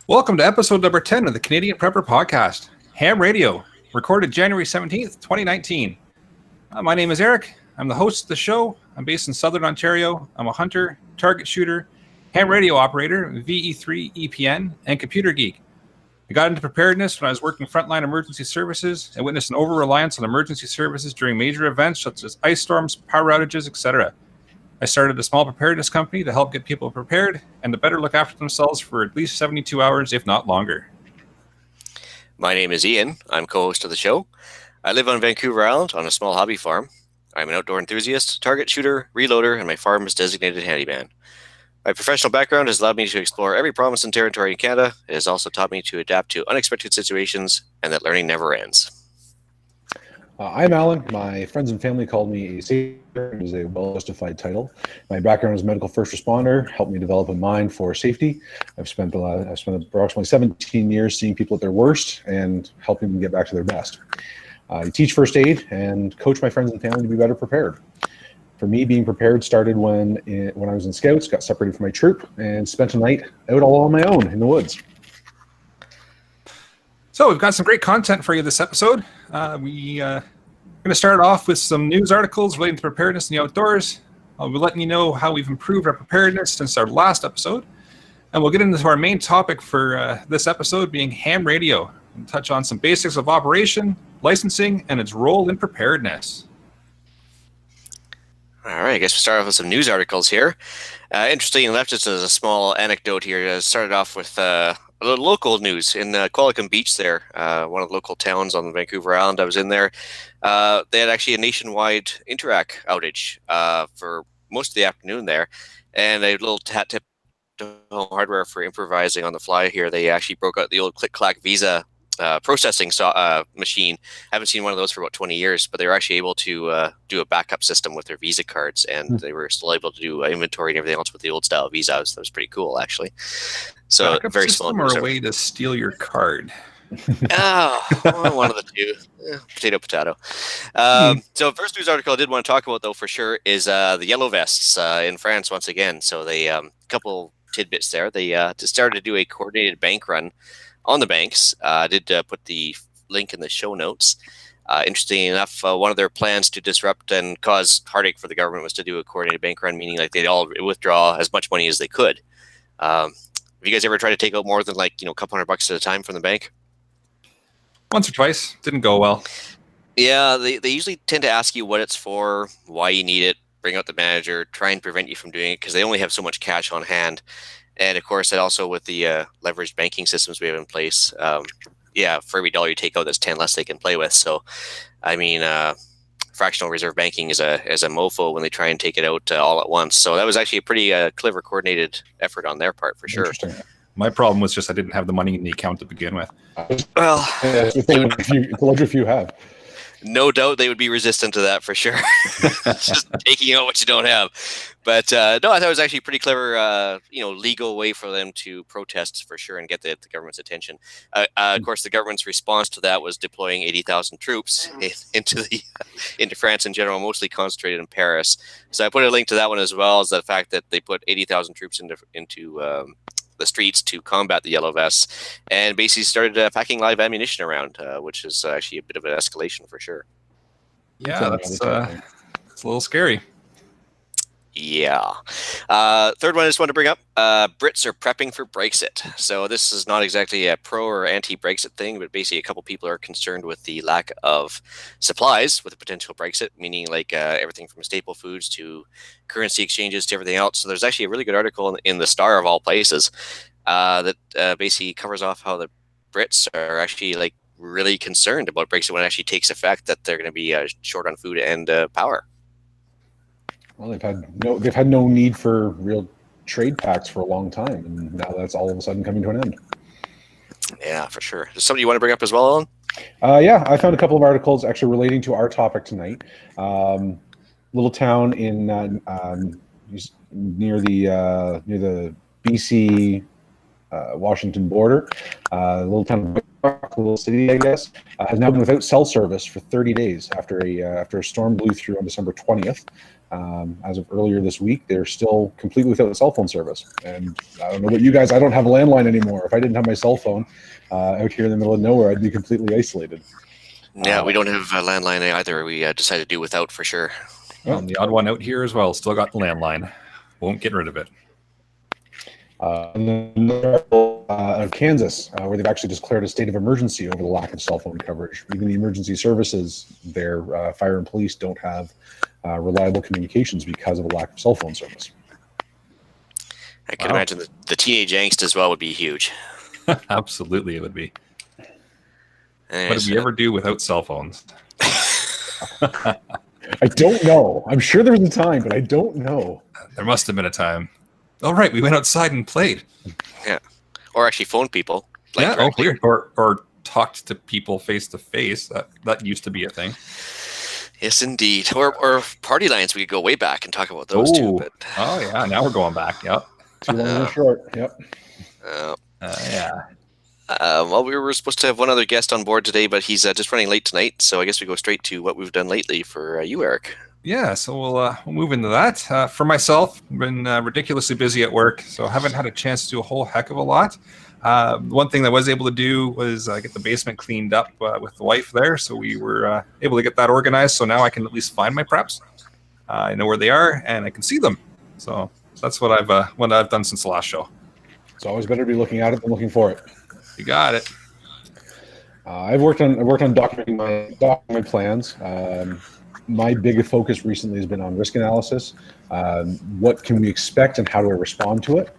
Welcome to episode number 10 of the Canadian Prepper Podcast, Ham Radio, recorded January 17th, 2019. My name is Eric. I'm the host of the show. I'm based in Southern Ontario. I'm a hunter, target shooter, ham radio operator, VE3 EPN, and computer geek. I got into preparedness when I was working frontline emergency services and witnessed an over-reliance on emergency services during major events such as ice storms, power outages, etc. I started a small preparedness company to help get people prepared and to better look after themselves for at least 72 hours, if not longer. My name is Ian. I'm co-host of the show. I live on Vancouver Island on a small hobby farm. I'm an outdoor enthusiast, target shooter, reloader, and my farm is designated handyman. My professional background has allowed me to explore every province and territory in Canada. It has also taught me to adapt to unexpected situations and that learning never ends. I'm Alan. My friends and family called me a savior. It is a well-justified title. My background as a medical first responder helped me develop a mind for safety. I've spent approximately 17 years seeing people at their worst and helping them get back to their best. I teach first aid and coach my friends and family to be better prepared. For me, being prepared started when I was in Scouts, got separated from my troop, and spent a night out all on my own in the woods. So we've got some great content for you this episode. We're going to start off with some news articles relating to preparedness in the outdoors. We'll be letting you know how we've improved our preparedness since our last episode. And we'll get into our main topic for this episode being ham radio, and touch on some basics of operation, licensing, and its role in preparedness. All right, I guess we'll start off with some news articles here. Interesting enough, just as a small anecdote here, I started off with a little local news in Qualicum Beach there, one of the local towns on the Vancouver Island. I was in there. They had actually a nationwide Interac outage for most of the afternoon there, and a little hat tip to home hardware for improvising on the fly here. They actually broke out the old click-clack Visa processing machine. I haven't seen one of those for about 20 years, but they were actually able to do a backup system with their Visa cards, and they were still able to do inventory and everything else with the old style Visa. That was pretty cool, actually. So backup very system small. or a way to steal your card? One of the two. Potato. So first news article I did want to talk about, though, for sure, is the yellow vests in France once again. So they couple tidbits there. They just started to do a coordinated bank run on the banks. I did put the link in the show notes. Interesting enough, one of their plans to disrupt and cause heartache for the government was to do a coordinated bank run, meaning like they'd all withdraw as much money as they could. Have you guys ever tried to take out more than a couple $100 at a time from the bank? Once or twice. Didn't go well. Yeah, they usually tend to ask you what it's for, why you need it, bring out the manager, try and prevent you from doing it because they only have so much cash on hand. And of course, that also with the leveraged banking systems we have in place, for every dollar you take out, that's 10 less they can play with. So, I mean, fractional reserve banking is a mofo when they try and take it out all at once. So that was actually a pretty clever, coordinated effort on their part, for sure. My problem was just I didn't have the money in the account to begin with. Well, it's a luxury if you have. No doubt they would be resistant to that for sure. Just taking out what you don't have. But no, I thought it was actually a pretty clever, legal way for them to protest for sure and get the government's attention. Of course, the government's response to that was deploying 80,000 troops into France in general, mostly concentrated in Paris. So I put a link to that one as well as the fact that they put 80,000 troops into the streets to combat the yellow vests, and basically started packing live ammunition around, which is actually a bit of an escalation for sure. Yeah, that's a little scary. Yeah. Third one I just want to bring up, Brits are prepping for Brexit. So this is not exactly a pro or anti-Brexit thing, but basically a couple people are concerned with the lack of supplies with a potential Brexit, meaning everything from staple foods to currency exchanges to everything else. So there's actually a really good article in the Star of all places that basically covers off how the Brits are actually really concerned about Brexit when it actually takes effect, that they're going to be short on food and power. Well, they've had no need for real trade pacts for a long time, and now that's all of a sudden coming to an end. Yeah, for sure. Is something you want to bring up as well, Alan? Yeah, I found a couple of articles actually relating to our topic tonight. Little town in near the BC Washington border, little town, little city, I guess, has now been without cell service for 30 days after a storm blew through on December 20th. As of earlier this week, they're still completely without cell phone service. And I don't know about you guys, I don't have a landline anymore. If I didn't have my cell phone out here in the middle of nowhere, I'd be completely isolated. Yeah, we don't have a landline either. We decided to do without for sure. Well, the odd one out here as well. Still got the landline. Won't get rid of it. And then of Kansas, where they've actually declared a state of emergency over the lack of cell phone coverage. Even the emergency services, their fire and police don't have reliable communications because of a lack of cell phone service. I can imagine the teenage angst as well would be huge. Absolutely, it would be. Anyways, What did we ever do without cell phones? I don't know. I'm sure there was a time, but I don't know. There must have been a time. Oh, right. We went outside and played. Yeah. Or actually phoned people. Yeah. Oh, directly. weird. Or talked to people face to face. That used to be a thing. Yes, indeed. Or party lines. We could go way back and talk about those too. But Oh, yeah. Now we're going back. Yep. Too long or short. Yep. Yeah. Well, we were supposed to have one other guest on board today, but he's just running late tonight. So I guess we go straight to what we've done lately for you, Eric. Yeah, so we'll move into that. For myself, I've been ridiculously busy at work, so I haven't had a chance to do a whole heck of a lot. One thing that I was able to do was get the basement cleaned up with the wife there, so we were able to get that organized, so now I can at least find my preps. I know where they are, and I can see them. So that's what I've done since the last show. It's always better to be looking at it than looking for it. You got it. I've worked on documenting my plans. My big focus recently has been on risk analysis. What can we expect and how do I respond to it?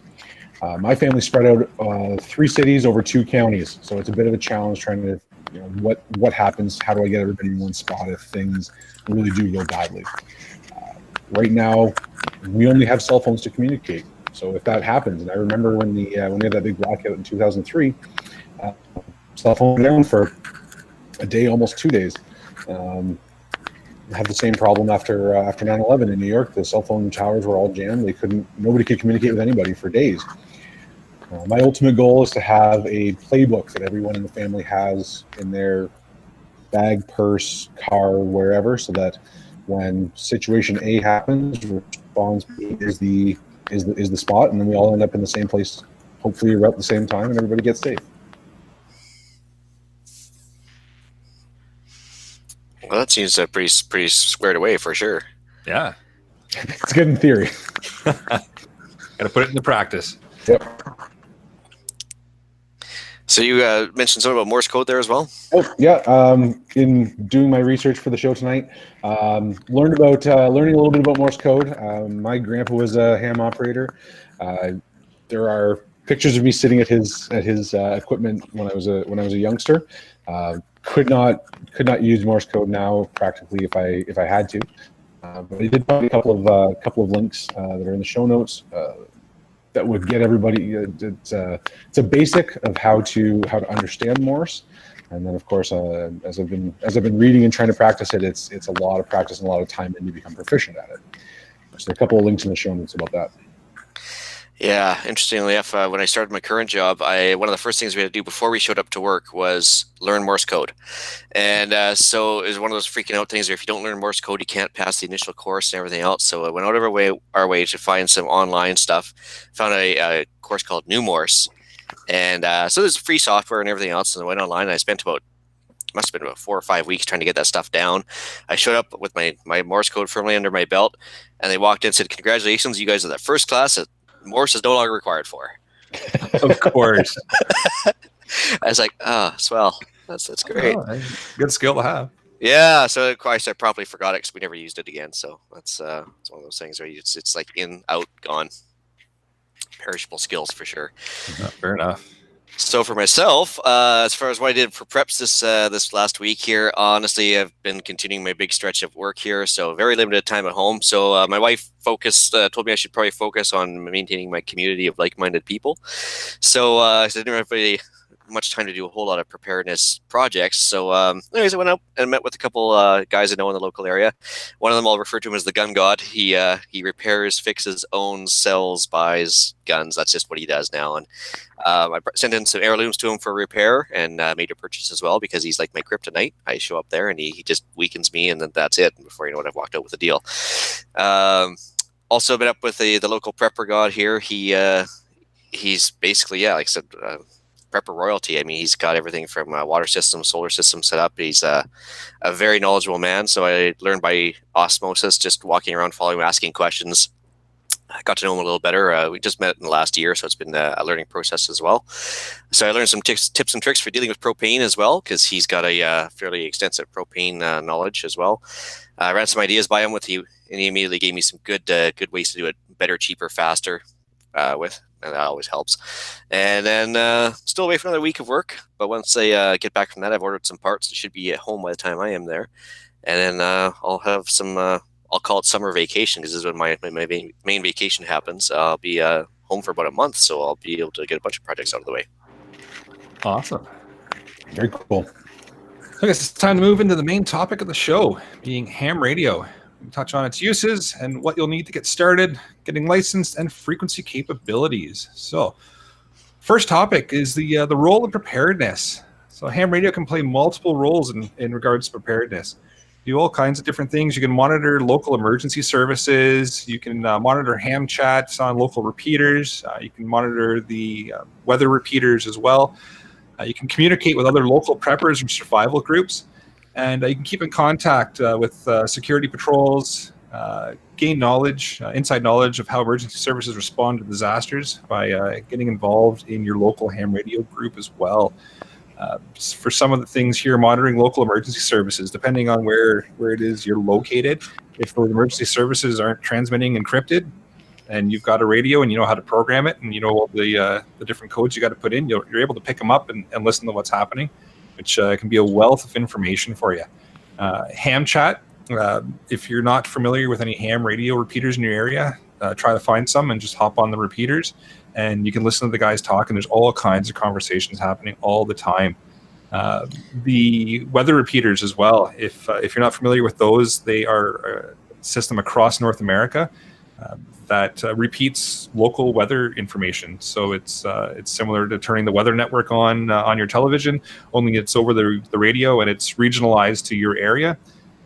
My family spread out 3 cities over 2 counties, so it's a bit of a challenge trying to, what happens? How do I get everybody in one spot if things really do go badly? Right now, we only have cell phones to communicate. So if that happens, and I remember when we had that big blackout in 2003, cell phone went down for a day, almost 2 days. Had the same problem after 9/11 in New York. The cell phone towers were all jammed. Nobody could communicate with anybody for days. My ultimate goal is to have a playbook that everyone in the family has in their bag, purse, car, wherever, so that when situation A happens, response B is the spot, and then we all end up in the same place, hopefully about the same time, and everybody gets safe. Well, that seems pretty squared away for sure. Yeah. It's good in theory. Got to put it into practice. Yep. So you mentioned something about Morse code there as well? Oh, yeah. In doing my research for the show tonight, learning a little bit about Morse code. My grandpa was a ham operator. There are pictures of me sitting at his equipment when I was a youngster. Could not use Morse code now practically if I had to. But I did find a couple of links that are in the show notes that would get everybody. It's a basic of how to understand Morse, and then of course as I've been reading and trying to practice it, it's a lot of practice and a lot of time in to become proficient at it. So there are a couple of links in the show notes about that. Yeah, interestingly enough, when I started my current job, one of the first things we had to do before we showed up to work was learn Morse code. And so it was one of those freaking out things where if you don't learn Morse code, you can't pass the initial course and everything else. So I went out of our way to find some online stuff. Found a course called New Morse. And so there's free software and everything else. And I went online and I spent must have been about 4 or 5 weeks trying to get that stuff down. I showed up with my Morse code firmly under my belt, and they walked in and said, "Congratulations, you guys are the first class that Morse is no longer required for." Of course. I was like, "Oh, swell. That's great. Oh, good skill to have." Yeah, so of course I probably forgot it because we never used it again. So that's it's one of those things where it's like in, out, gone. Perishable skills for sure. Fair enough. So for myself, as far as what I did for preps this last week here, honestly, I've been continuing my big stretch of work here, so very limited time at home. So my wife told me I should probably focus on maintaining my community of like-minded people. So I didn't really much time to do a whole lot of preparedness projects. So anyways, I went out and met with a couple guys I know in the local area. One of them, I'll refer to him as the gun god. He repairs, fixes, owns, sells, buys guns. That's just what he does now. And I sent in some heirlooms to him for repair and made a purchase as well, because he's like my kryptonite. I show up there and he just weakens me, and then that's it. And before you know it, I've walked out with a deal. Also been up with the local prepper god here. He's basically, like I said, prepper royalty. I mean, he's got everything from water systems, solar systems set up. He's a very knowledgeable man. So I learned by osmosis, just walking around, following him, asking questions. I got to know him a little better. We just met in the last year, so it's been a learning process as well. So I learned some tips and tricks for dealing with propane as well, because he's got a fairly extensive propane knowledge as well. I ran some ideas by him and he immediately gave me some good ways to do it better, cheaper, faster and that always helps. And then still away for another week of work, but once I get back from that, I've ordered some parts that should be at home by the time I am there. And then I'll have some, I'll call it summer vacation, because this is when my main vacation happens. I'll be home for about a month, so I'll be able to get a bunch of projects out of the way. Awesome. Very cool. I guess it's time to move into the main topic of the show, being ham radio. We'll touch on its uses and what you'll need to get started, getting licensed, and frequency capabilities. So, first topic is the role of preparedness. So, ham radio can play multiple roles in regards to preparedness. Do all kinds of different things. You can monitor local emergency services. You can monitor ham chats on local repeaters. You can monitor the weather repeaters as well. You can communicate with other local preppers or survival groups. And you can keep in contact with security patrols, gain knowledge, inside knowledge of how emergency services respond to disasters by getting involved in your local ham radio group as well. For some of the things here, monitoring local emergency services, depending on where it is you're located. If those emergency services aren't transmitting encrypted, and you've got a radio and you know how to program it, and you know all the different codes you got to put in, you're able to pick them up and listen to what's happening, which can be a wealth of information for you. Ham chat, if you're not familiar with any ham radio repeaters in your area, try to find some and just hop on the repeaters, and you can listen to the guys talk, and there's all kinds of conversations happening all the time. The weather repeaters as well, if you're not familiar with those, they are a system across North America that repeats local weather information. So it's similar to turning the weather network on your television, only it's over the radio, and it's regionalized to your area.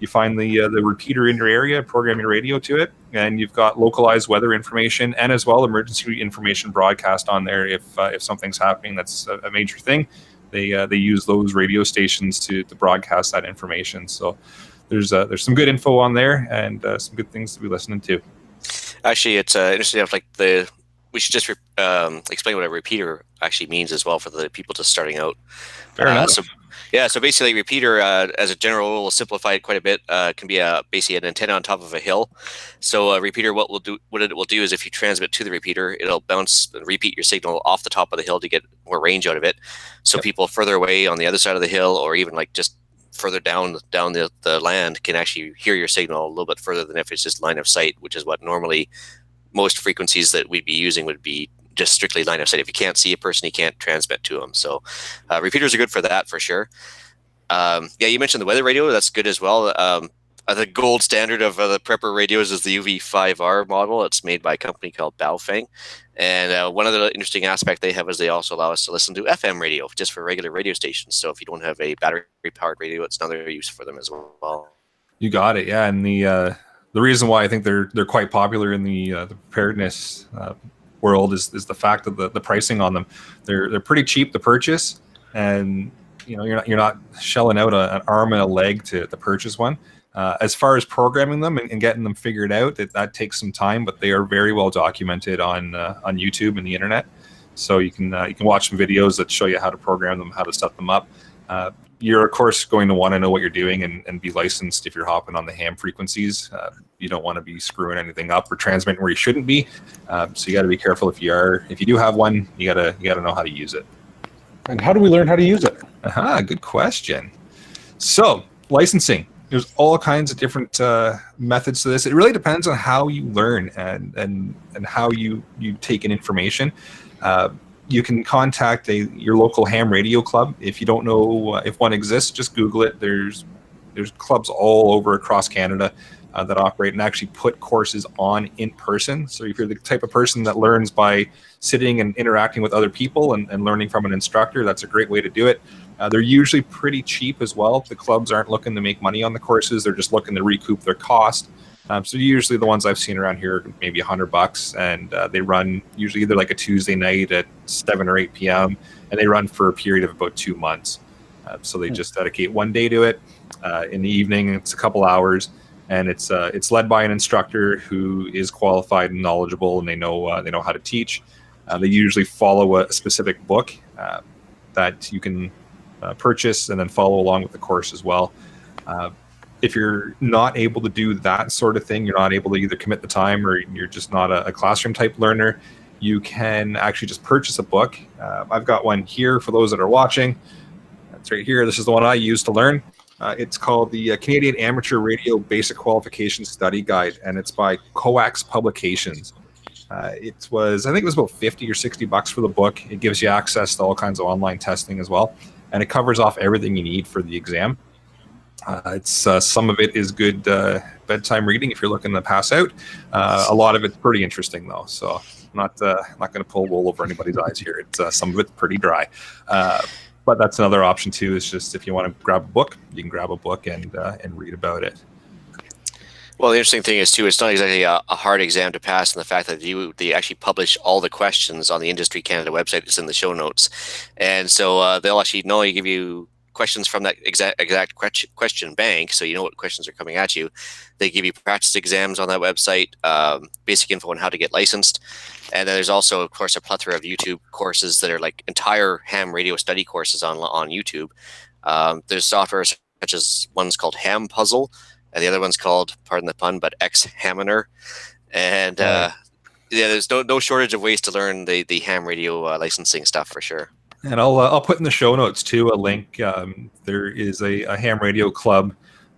You find the repeater in your area, program your radio to it, and you've got localized weather information and as well emergency information broadcast on there if something's happening that's a major thing. They use those radio stations to broadcast that information. So there's some good info on there, and some good things to be listening to. Actually, it's interesting enough. We should just explain what a repeater actually means as well for the people just starting out. Fair enough. So basically, repeater, as a general rule, we'll simplify it quite a bit. Can be basically an antenna on top of a hill. So a repeater, what it will do is if you transmit to the repeater, it'll bounce and repeat your signal off the top of the hill to get more range out of it. So people further away on the other side of the hill, or even just further down the land, can actually hear your signal a little bit further than if it's just line of sight, which is what normally most frequencies that we'd be using would be just strictly line of sight. If you can't see a person, you can't transmit to them. So repeaters are good for that for sure. You mentioned the weather radio. That's good as well. The gold standard of the prepper radios is the UV5R model. It's made by a company called Baofeng. And one of the interesting aspects they have is they also allow us to listen to FM radio just for regular radio stations. So if you don't have a battery-powered radio, it's another use for them as well. You got it, yeah. And the reason why I think they're quite popular in the preparedness world is the fact of the pricing on them. They're pretty cheap to purchase, and you're not shelling out an arm and a leg to purchase one. As far as programming them and getting them figured out, that takes some time, but they are very well documented on YouTube and the internet. So you can watch some videos that show you how to program them, how to set them up. You're of course going to want to know what you're doing and be licensed if you're hopping on the ham frequencies. You don't want to be screwing anything up or transmitting where you shouldn't be. So you got to be careful if you do have one. You gotta know how to use it. And how do we learn how to use it? Good question. So licensing. There's all kinds of different methods to this. It really depends on how you learn and how you take in information. you can contact your local ham radio club. If you don't know if one exists, just Google it. There's clubs all over across Canada that operate and actually put courses on in person. So if you're the type of person that learns by sitting and interacting with other people and learning from an instructor, that's a great way to do it. They're usually pretty cheap as well. The clubs aren't looking to make money on the courses. They're just looking to recoup their cost. So usually the ones I've seen around here are maybe $100, and they run usually either like a Tuesday night at 7 or 8 p.m. and they run for a period of about 2 months. So they just dedicate one day to it. In the evening, it's a couple hours, and it's led by an instructor who is qualified and knowledgeable, and they know how to teach. They usually follow a specific book that you can purchase and then follow along with the course as well. If you're not able to do that sort of thing, you're not able to either commit the time or you're just not a classroom type learner, you can actually just purchase a book. I've got one here for those that are watching. That's right here. This is the one I use to learn. It's called the Canadian Amateur Radio Basic Qualification Study Guide, and it's by Coax Publications. I think it was about $50 or $60 for the book. It gives you access to all kinds of online testing as well, and it covers off everything you need for the exam. It's some of it is good bedtime reading if you're looking to pass out. A lot of it's pretty interesting though, so not going to pull wool over anybody's eyes here. It's some of it's pretty dry, but that's another option too. Is just if you want to grab a book, you can grab a book and read about it. Well, the interesting thing is too, it's not exactly a hard exam to pass, and the fact that they actually publish all the questions on the Industry Canada website. It's in the show notes, and so they'll actually not only give you questions from that exact question bank, so you know what questions are coming at you. They give you practice exams on that website, basic info on how to get licensed, and then there's also, of course, a plethora of YouTube courses that are like entire ham radio study courses on YouTube. There's software such as one's called Ham Puzzle, and the other one's called, pardon the pun, but Ex-Haminer, and yeah, there's no shortage of ways to learn the ham radio licensing stuff for sure. And I'll put in the show notes too a link. There is a ham radio club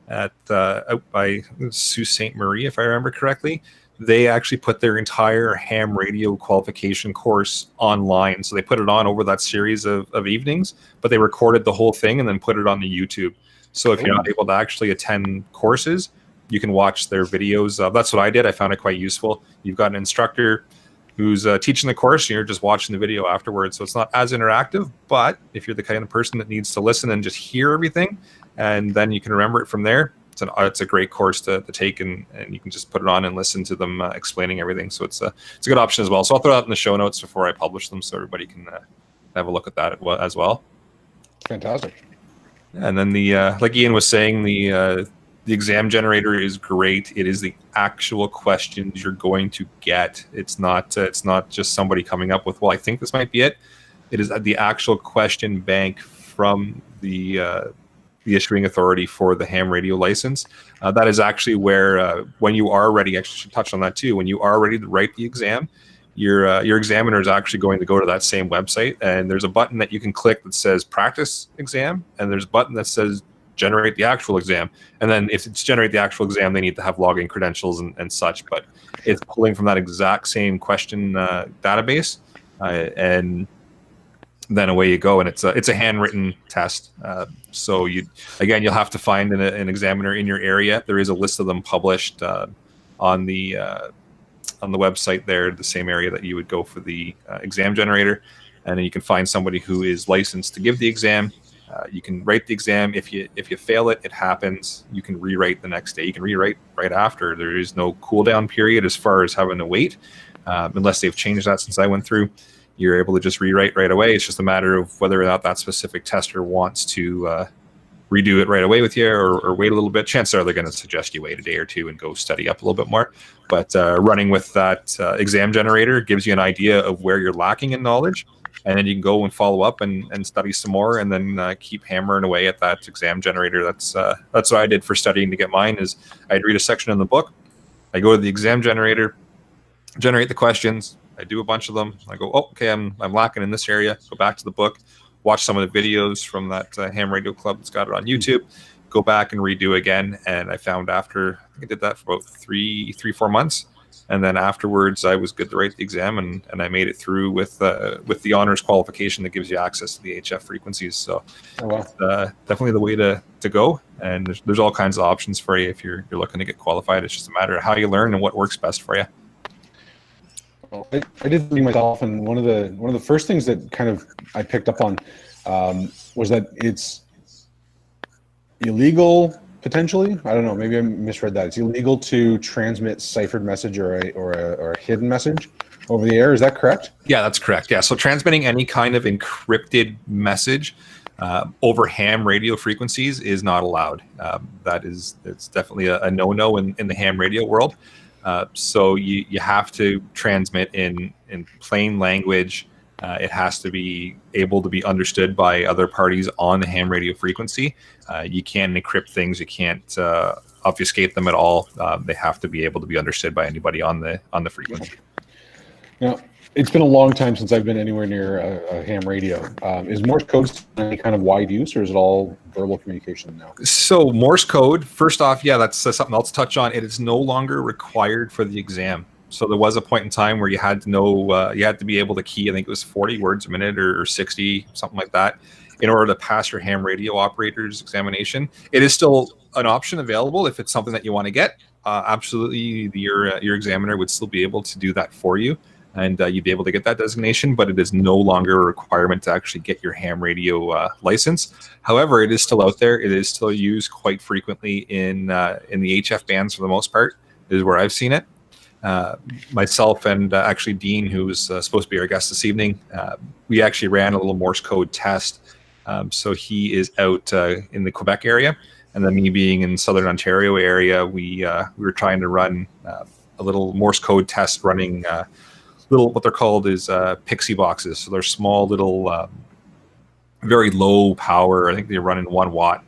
at out by Sault Ste. Marie, if I remember correctly. They actually put their entire ham radio qualification course online. So they put it on over that series of evenings, but they recorded the whole thing and then put it on the YouTube. So if you're not able to actually attend courses, you can watch their videos. That's what I did. I found it quite useful. You've got an instructor who's teaching the course, and you're just watching the video afterwards. So it's not as interactive, but if you're the kind of person that needs to listen and just hear everything, and then you can remember it from there, it's a great course to take, and you can just put it on and listen to them explaining everything. So it's a good option as well. So I'll throw that in the show notes before I publish them, so everybody can have a look at that as well. Fantastic. And then like Ian was saying, the exam generator is great. It is the actual questions you're going to get. It's not just somebody coming up with, well, I think this might be it. It is the actual question bank from the issuing authority for the ham radio license. That is actually where when you are ready, I should touch on that too. When you are ready to write the exam, your examiner is actually going to go to that same website, and there's a button that you can click that says practice exam, and there's a button that says generate the actual exam. And then if it's generate the actual exam, they need to have login credentials and such, but it's pulling from that exact same question database, and then away you go. And it's a handwritten test. So you'll have to find an examiner in your area. There is a list of them published on the website there, the same area that you would go for the exam generator. And then you can find somebody who is licensed to give the exam. You can write the exam. If you fail it, it happens. You can rewrite the next day. You can rewrite right after. There is no cool down period as far as having to wait, unless they've changed that since I went through. You're able to just rewrite right away. It's just a matter of whether or not that specific tester wants to redo it right away with you or wait a little bit. Chances are they're going to suggest you wait a day or two and go study up a little bit more. But running with that exam generator gives you an idea of where you're lacking in knowledge. And then you can go and follow up and study some more, and then keep hammering away at that exam generator. That's what I did for studying to get mine. Is I'd read a section in the book, I go to the exam generator, generate the questions, I do a bunch of them. I go, oh, okay, I'm lacking in this area. Go back to the book, watch some of the videos from that ham radio club that's got it on YouTube, go back and redo again. And I found after I think I did that for about 3-4 months, And then afterwards, I was good to write the exam, and I made it through with the honors qualification that gives you access to the HF frequencies. So it's definitely the way to go. And there's all kinds of options for you if you're looking to get qualified. It's just a matter of how you learn and what works best for you. Well, I did something myself, and one of the first things that kind of I picked up on was that it's illegal. Potentially, I don't know. Maybe I misread that. It's illegal to transmit ciphered message or a hidden message over the air. Is that correct? Yeah, that's correct. Yeah, so transmitting any kind of encrypted message over ham radio frequencies is not allowed. It's definitely a no-no in the ham radio world. So you have to transmit in plain language. It has to be able to be understood by other parties on the ham radio frequency. You can't encrypt things. You can't obfuscate them at all. They have to be able to be understood by anybody on the frequency. Now, it's been a long time since I've been anywhere near a ham radio. Is Morse code any kind of wide use, or is it all verbal communication now? So Morse code, first off, yeah, that's something else to touch on. It is no longer required for the exam. So there was a point in time where you had to know, you had to be able to key, I think it was 40 words a minute or 60, something like that, in order to pass your ham radio operator's examination. It is still an option available if it's something that you want to get. Absolutely, your examiner would still be able to do that for you, and you'd be able to get that designation, but it is no longer a requirement to actually get your ham radio license. However, it is still out there. It is still used quite frequently in the HF bands for the most part, is where I've seen it. Myself and actually Dean, who was supposed to be our guest this evening, we actually ran a little Morse code test. So he is out in the Quebec area, and then me being in Southern Ontario area, we were trying to run a little Morse code test running little, what they're called is Pixie boxes. So they're small little, very low power. I think they run in 1 watt.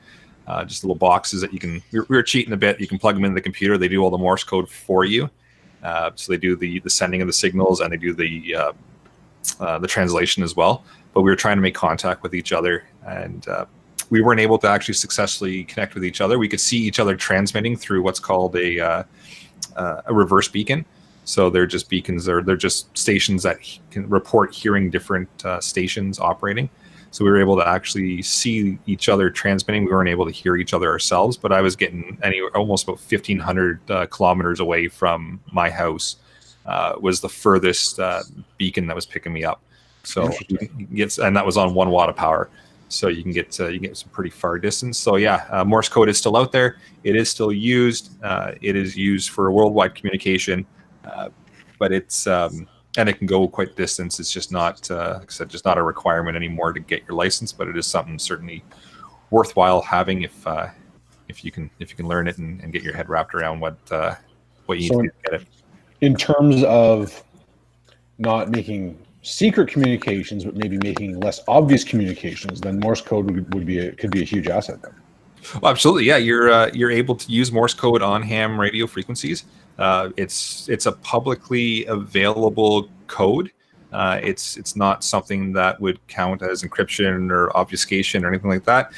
Just little boxes that you can. We were cheating a bit. You can plug them into the computer. They do all the Morse code for you. So they do the sending of the signals, and they do the translation as well. But we were trying to make contact with each other, and we weren't able to actually successfully connect with each other. We could see each other transmitting through what's called a reverse beacon. So they're just beacons, or they're just stations that can report hearing different stations operating. So we were able to actually see each other transmitting. We weren't able to hear each other ourselves, but I was getting almost about 1,500 kilometers away from my house. Was the furthest beacon that was picking me up. So and that was on 1 watt of power. So you can get some pretty far distance. So yeah, Morse code is still out there. It is still used. It is used for worldwide communication, but it's and it can go quite distance. It's just not, like I said, just not a requirement anymore to get your license. But it is something certainly worthwhile having if you can learn it and get your head wrapped around what you need to do to get it. In terms of not making secret communications, but maybe making less obvious communications, then Morse code could be a huge asset then. Well, absolutely, yeah. You're able to use Morse code on ham radio frequencies. It's a publicly available code. It's not something that would count as encryption or obfuscation or anything like that.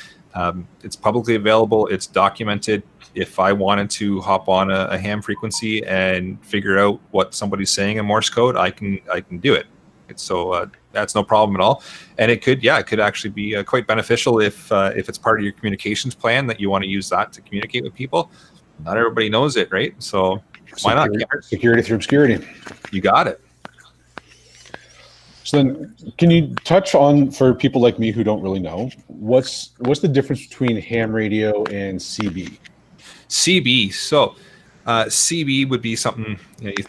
It's publicly available. It's documented. If I wanted to hop on a ham frequency and figure out what somebody's saying in Morse code, I can do it. So that's no problem at all. And it could actually be quite beneficial if it's part of your communications plan that you want to use that to communicate with people. Not everybody knows it, right? So why not? Security through obscurity. You got it. So then, can you touch on, for people like me who don't really know, what's the difference between ham radio and CB? CB. So CB would be something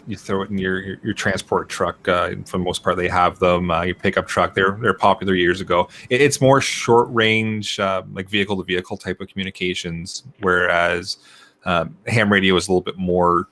you throw it in your transport truck. For the most part, they have them. Your pickup truck. They're popular years ago. It's more short range, like vehicle to vehicle type of communications, whereas ham radio is a little bit more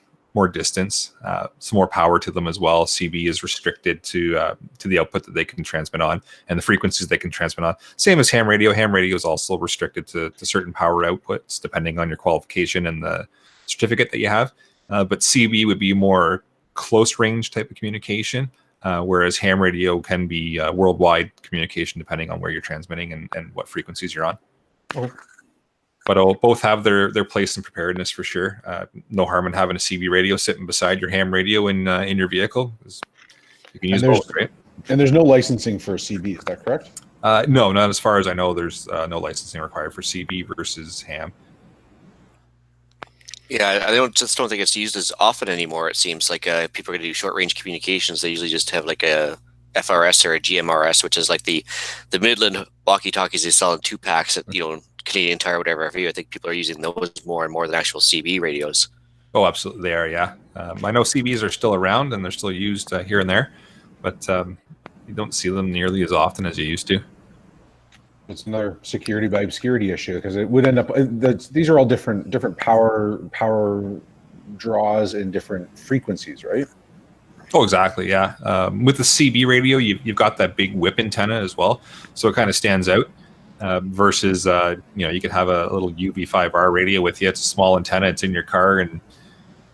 distance, some more power to them as well. CB is restricted to the output that they can transmit on and the frequencies they can transmit on. Same as ham radio. Ham radio is also restricted to certain power outputs depending on your qualification and the certificate that you have. But CB would be more close range type of communication, whereas ham radio can be worldwide communication depending on where you're transmitting and what frequencies you're on. Okay. but both have their place in preparedness for sure. No harm in having a CB radio sitting beside your ham radio in your vehicle. You can use both, right? And there's no licensing for CB, is that correct? No, not as far as I know. There's no licensing required for CB versus ham. Yeah, I don't think it's used as often anymore. It seems like people are going to do short range communications. They usually just have like a FRS or a GMRS, which is like the Midland walkie talkies they sell in 2-packs at Canadian Tire, whatever. I think people are using those more and more than actual CB radios. Oh, absolutely, they are. Yeah, I know CBs are still around and they're still used here and there, but you don't see them nearly as often as you used to. It's another security by obscurity issue because it would end up. These are all different power draws and different frequencies, right? Oh, exactly. Yeah. With the CB radio, you've got that big whip antenna as well, so it kind of stands out. Versus, you could have a little UV5R radio with you. It's a small antenna. It's in your car, and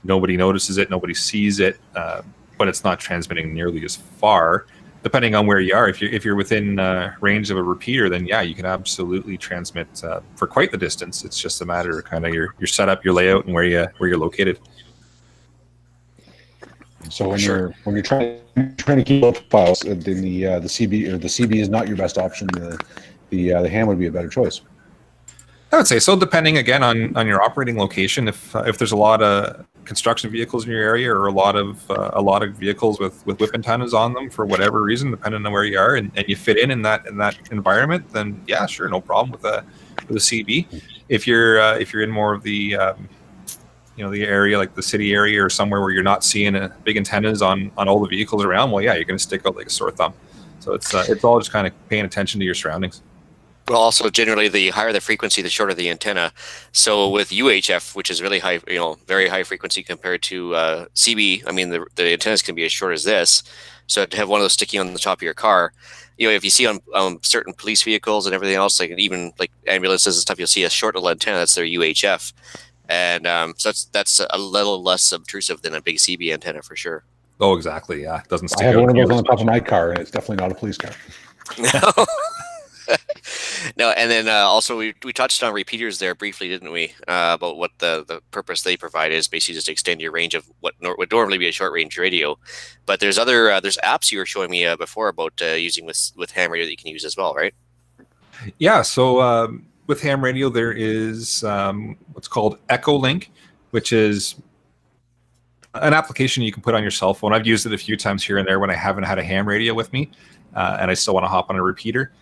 nobody notices it. Nobody sees it, but it's not transmitting nearly as far. Depending on where you are, if you're within range of a repeater, then yeah, you can absolutely transmit for quite the distance. It's just a matter of kind of your setup, your layout, and where you're located. So when you're trying to keep up files, then the CB is not your best option. The ham would be a better choice. I would say so, depending again on your operating location. If there's a lot of construction vehicles in your area, or a lot of vehicles with whip antennas on them for whatever reason, depending on where you are, and you fit in that environment, then yeah, sure, no problem with a CB. If you're in more of the the area like the city area or somewhere where you're not seeing big antennas on all the vehicles around, well, yeah, you're going to stick out like a sore thumb. So it's all just kind of paying attention to your surroundings. Well, also generally, the higher the frequency, the shorter the antenna. So with UHF, which is really high, very high frequency compared to CB, I mean, the antennas can be as short as this. So to have one of those sticking on the top of your car, if you see on certain police vehicles and everything else, like even like ambulances and stuff, you'll see a short little antenna. That's their UHF, and so that's a little less obtrusive than a big CB antenna for sure. Oh, exactly. Yeah, it doesn't stick out. I have one of those on the top much. of my car, and it's definitely not a police car. No. No, and then also we touched on repeaters there briefly, didn't we? About what the purpose they provide is basically just to extend your range of what would normally be a short range radio. But there's there's apps you were showing me before about using with ham radio that you can use as well, right? Yeah. So with ham radio, there is what's called Echolink, which is an application you can put on your cell phone. I've used it a few times here and there when I haven't had a ham radio with me, and I still want to hop on a repeater.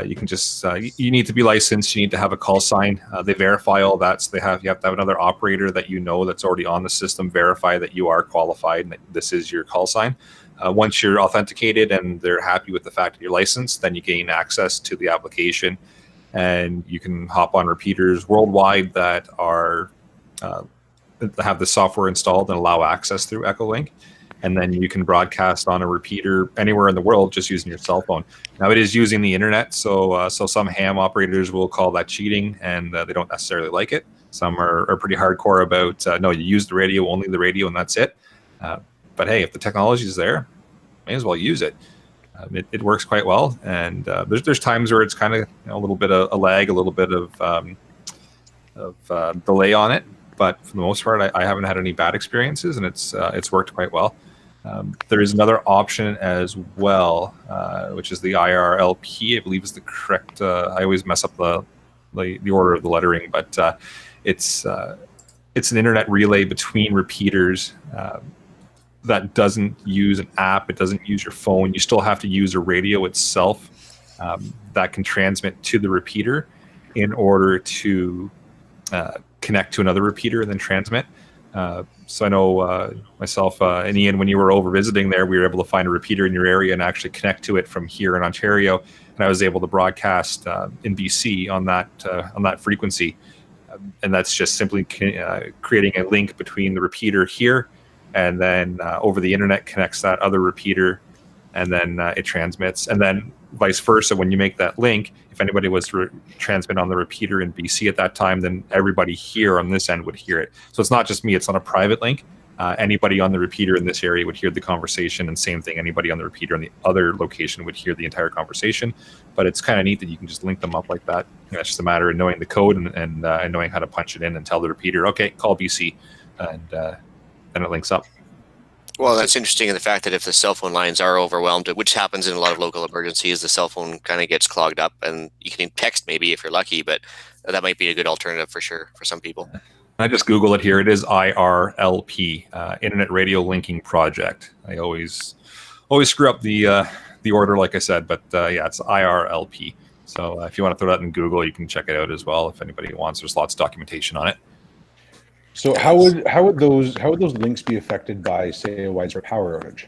You can just you need to be licensed. You need to have a call sign. They verify all that. So you have to have another operator that that's already on the system verify that you are qualified and that this is your call sign. Once you're authenticated and they're happy with the fact that you're licensed, then you gain access to the application, and you can hop on repeaters worldwide that are have the software installed and allow access through Echolink. And then you can broadcast on a repeater anywhere in the world just using your cell phone. Now, it is using the internet, so some ham operators will call that cheating, and they don't necessarily like it. Some are pretty hardcore about, no, you use the radio, only the radio, and that's it. But hey, if the technology is there, may as well use it. It works quite well, and there's times where it's kind of a little bit of a lag, a little bit of delay on it. But for the most part, I haven't had any bad experiences, and it's worked quite well. There is another option as well, which is the IRLP. I believe is the correct. I always mess up the order of the lettering, but it's an internet relay between repeaters that doesn't use an app. It doesn't use your phone. You still have to use a radio itself that can transmit to the repeater in order to connect to another repeater and then transmit. So I know myself and Ian, when you were over visiting there, we were able to find a repeater in your area and actually connect to it from here in Ontario, and I was able to broadcast in BC on that frequency, and that's just simply creating a link between the repeater here and then over the internet connects that other repeater, and then it transmits, and then vice versa. When you make that link, if anybody was to transmit on the repeater in BC at that time, then everybody here on this end would hear it. So it's not just me, it's on a private link. Anybody on the repeater in this area would hear the conversation, and same thing, anybody on the repeater in the other location would hear the entire conversation. But it's kind of neat that you can just link them up like that. It's just a matter of knowing the code and knowing how to punch it in and tell the repeater, okay, call BC, and then it links up. Well, that's interesting in the fact that if the cell phone lines are overwhelmed, which happens in a lot of local emergencies, the cell phone kind of gets clogged up, and you can text maybe if you're lucky, but that might be a good alternative for sure for some people. I just Google it here. It is IRLP, Internet Radio Linking Project. I always screw up the order, like I said, but yeah, it's IRLP. So if you want to throw that in Google, you can check it out as well if anybody wants. There's lots of documentation on it. So how would those links be affected by, say, a widespread power outage?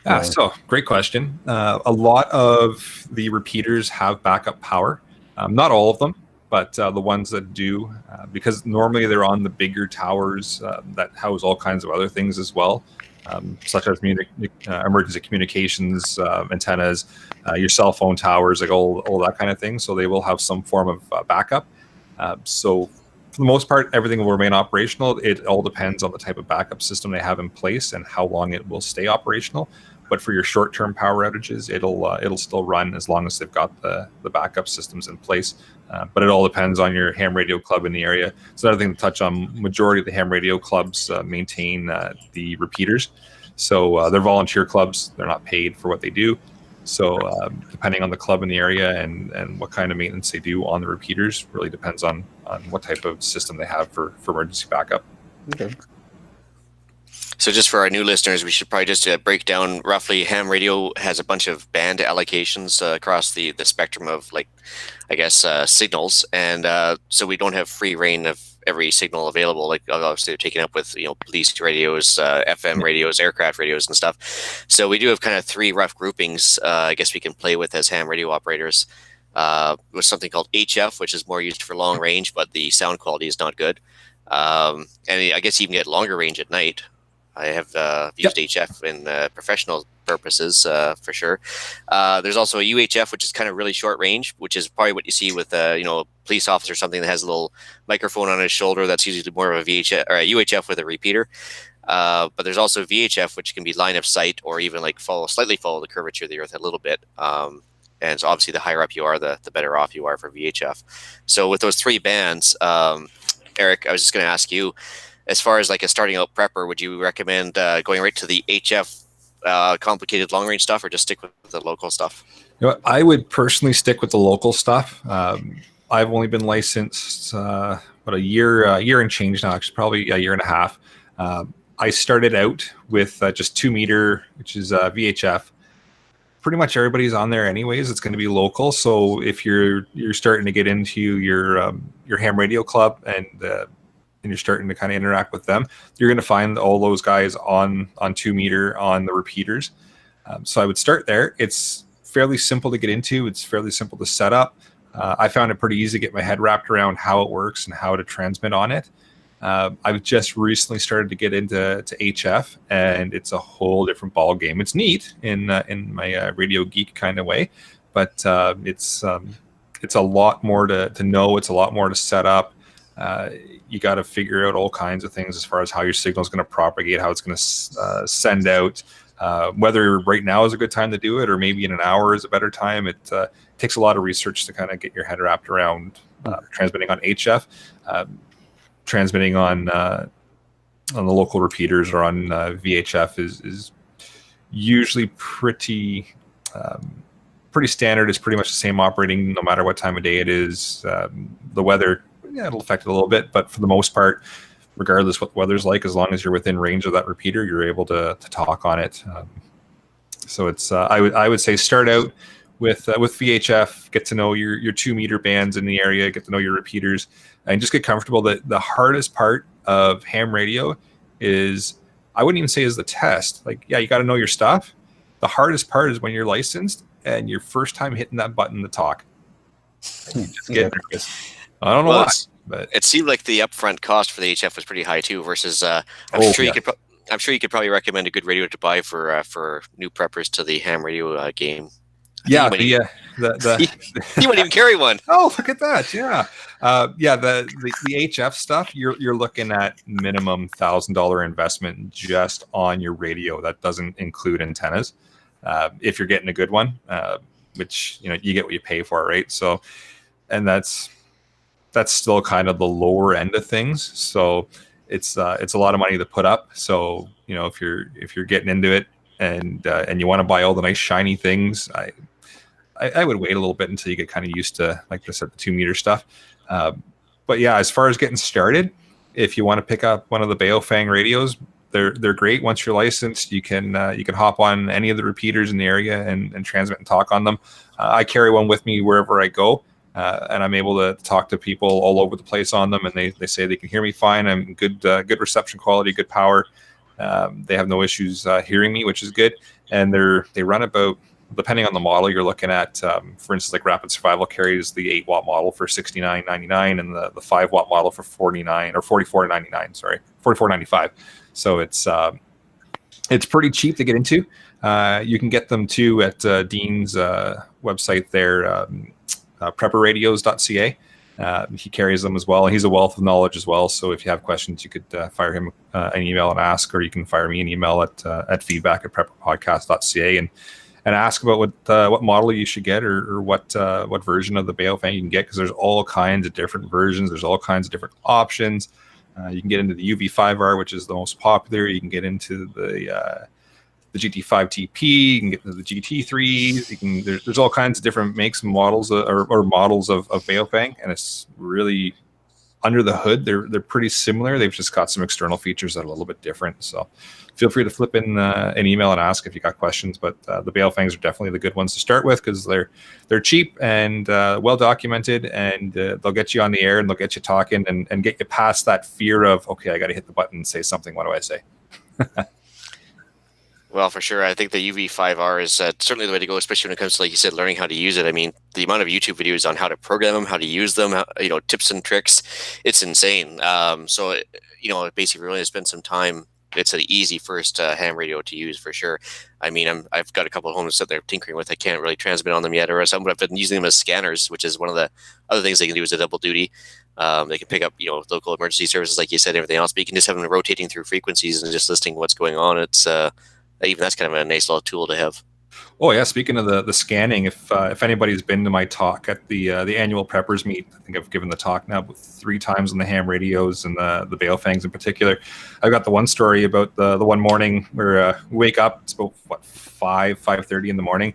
Yeah, so great question. A lot of the repeaters have backup power. Not all of them, but the ones that do, because normally they're on the bigger towers that house all kinds of other things as well, such as emergency communications antennas, your cell phone towers, like all that kind of thing. So they will have some form of backup. So for the most part, everything will remain operational. It all depends on the type of backup system they have in place and how long it will stay operational. But for your short-term power outages, it'll still run as long as they've got the backup systems in place. But it all depends on your ham radio club in the area. So another thing to touch on: majority of the ham radio clubs maintain the repeaters. So they're volunteer clubs; they're not paid for what they do. So depending on the club in the area and what kind of maintenance they do on the repeaters, really depends on what type of system they have for emergency backup. Okay. So just for our new listeners, we should probably just break down roughly. Ham radio has a bunch of band allocations across the spectrum of, like, I guess, signals, and so we don't have free reign of every signal available. Like, obviously they're taken up with police radios, FM radios, aircraft radios, and stuff. So we do have kind of three rough groupings. I guess we can play with as ham radio operators. With something called HF, which is more used for long range, but the sound quality is not good. And I guess you can get longer range at night. I have used HF in professional purposes for sure. There's also a UHF, which is kind of really short range, which is probably what you see with a police officer, something that has a little microphone on his shoulder. That's usually more of a VHF or a UHF with a repeater. But there's also VHF, which can be line of sight or even like slightly follow the curvature of the Earth a little bit. And so obviously the higher up you are, the better off you are for VHF. So with those three bands, Eric, I was just going to ask you, as far as like a starting out prepper, would you recommend going right to the HF complicated long range stuff, or just stick with the local stuff? I would personally stick with the local stuff. I've only been licensed a year and change now, actually probably a year and a half. I started out with just 2 meter, which is VHF. Pretty much everybody's on there anyways. It's going to be local. So if you're starting to get into your ham radio club and you're starting to kind of interact with them, you're going to find all those guys on 2 meter on the repeaters. So I would start there. It's fairly simple to get into. It's fairly simple to set up. I found it pretty easy to get my head wrapped around how it works and how to transmit on it. I've just recently started to get into HF, and it's a whole different ball game. It's neat in my radio geek kind of way, but it's a lot more to know. It's a lot more to set up. You got to figure out all kinds of things as far as how your signal is going to propagate, how it's going to send out, whether right now is a good time to do it or maybe in an hour is a better time. It takes a lot of research to kind of get your head wrapped around transmitting on HF. Transmitting on the local repeaters or on VHF is usually pretty standard. It's pretty much the same operating no matter what time of day it is. The weather, it'll affect it a little bit, but for the most part, regardless what the weather's like, as long as you're within range of that repeater, you're able to talk on it. So it's I would say start out with VHF, get to know your 2 meter bands in the area, get to know your repeaters, and just get comfortable. That the hardest part of ham radio is, I wouldn't even say is the test. Like, yeah, you got to know your stuff. The hardest part is when you're licensed and your first time hitting that button to talk. You just get nervous. I don't know why, but it seemed like the upfront cost for the HF was pretty high too. Versus, I'm sure you could probably recommend a good radio to buy for new preppers to the ham radio game. Yeah, He the wouldn't even carry one. Oh, look at that! Yeah, the HF stuff. You're looking at minimum $1,000 investment just on your radio. That doesn't include antennas. If you're getting a good one, which you get what you pay for, right? So, and that's still kind of the lower end of things. So it's a lot of money to put up. So if you're getting into it and you want to buy all the nice shiny things, I would wait a little bit until you get kind of used to, like I said, the 2-meter stuff. But yeah, as far as getting started, if you want to pick up one of the Baofeng radios, they're great. Once you're licensed, you can hop on any of the repeaters in the area and transmit and talk on them. I carry one with me wherever I go, and I'm able to talk to people all over the place on them, and they say they can hear me fine. I'm good reception quality, good power. They have no issues hearing me, which is good. And they run about, depending on the model you're looking at, for instance, like Rapid Survival carries the 8-watt model for $69.99 and the 5-watt model for $44.99. Sorry, $44.95. So it's pretty cheap to get into. You can get them too at Dean's website there, preparedness.ca. He carries them as well, and he's a wealth of knowledge as well. So if you have questions, you could fire him an email and ask, or you can fire me an email at feedback@prepperpodcast.ca and ask about what model you should get, or what version of the Baofeng you can get, because there's all kinds of different versions. There's all kinds of different options. You can get into the UV5R, which is the most popular. You can get into the GT5 TP. You can get into the GT3. There's all kinds of different makes and models or models of Baofeng, and it's really under the hood. They're pretty similar. They've just got some external features that are a little bit different. So feel free to flip in an email and ask if you got questions. But the Baofengs are definitely the good ones to start with, because they're cheap and well documented, and they'll get you on the air and they'll get you talking and get you past that fear of, okay, I got to hit the button and say something. What do I say? Well, for sure. I think the UV5R is certainly the way to go, especially when it comes to, like you said, learning how to use it. I mean, the amount of YouTube videos on how to program them, how to use them, tips and tricks, it's insane. So, basically, really spend some time. It's an easy first ham radio to use for sure. I mean, I've got a couple of homes that they're tinkering with. I can't really transmit on them yet, or something, but I've been using them as scanners, which is one of the other things they can do as a double duty. They can pick up, local emergency services, like you said, everything else, but you can just have them rotating through frequencies and just listening to what's going on. It's even that's kind of a nice little tool to have. Oh yeah, speaking of the scanning, if anybody's been to my talk at the annual Preppers meet, I think I've given the talk now 3 times on the ham radios and the Baofengs in particular. I've got the one story about the one morning where we wake up. It's about 5:30 in the morning,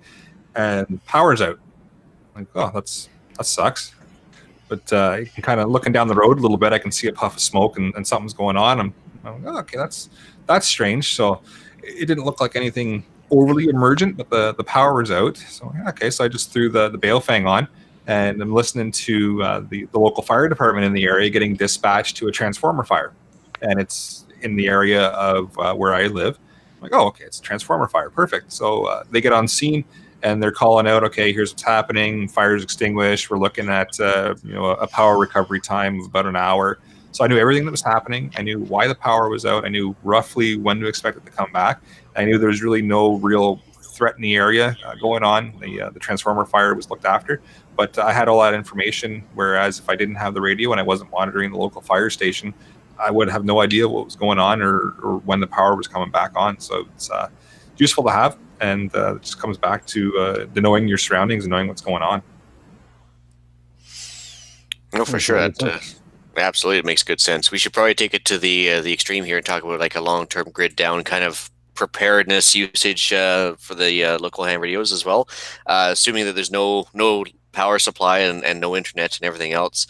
and power's out. I'm like, oh, that sucks. But kind of looking down the road a little bit, I can see a puff of smoke and something's going on. I'm like, oh, okay, that's strange. So it didn't look like anything overly emergent, but the power was out. So okay, so I just threw the Baofeng on, and I'm listening to the local fire department in the area getting dispatched to a transformer fire, and it's in the area of where I live. I'm like, oh, okay, it's a transformer fire, perfect. So they get on scene and they're calling out, okay, here's what's happening. Fire's extinguished. We're looking at a power recovery time of about an hour. So I knew everything that was happening. I knew why the power was out. I knew roughly when to expect it to come back. I knew there was really no real threat in the area going on. The transformer fire was looked after, but I had all that information. Whereas if I didn't have the radio and I wasn't monitoring the local fire station, I would have no idea what was going on or when the power was coming back on. So it's useful to have, and it just comes back to knowing your surroundings and knowing what's going on. No, for sure. Absolutely, it makes good sense. We should probably take it to the extreme here and talk about like a long-term grid down kind of preparedness usage for the local ham radios as well. Assuming that there's no power supply and no internet and everything else.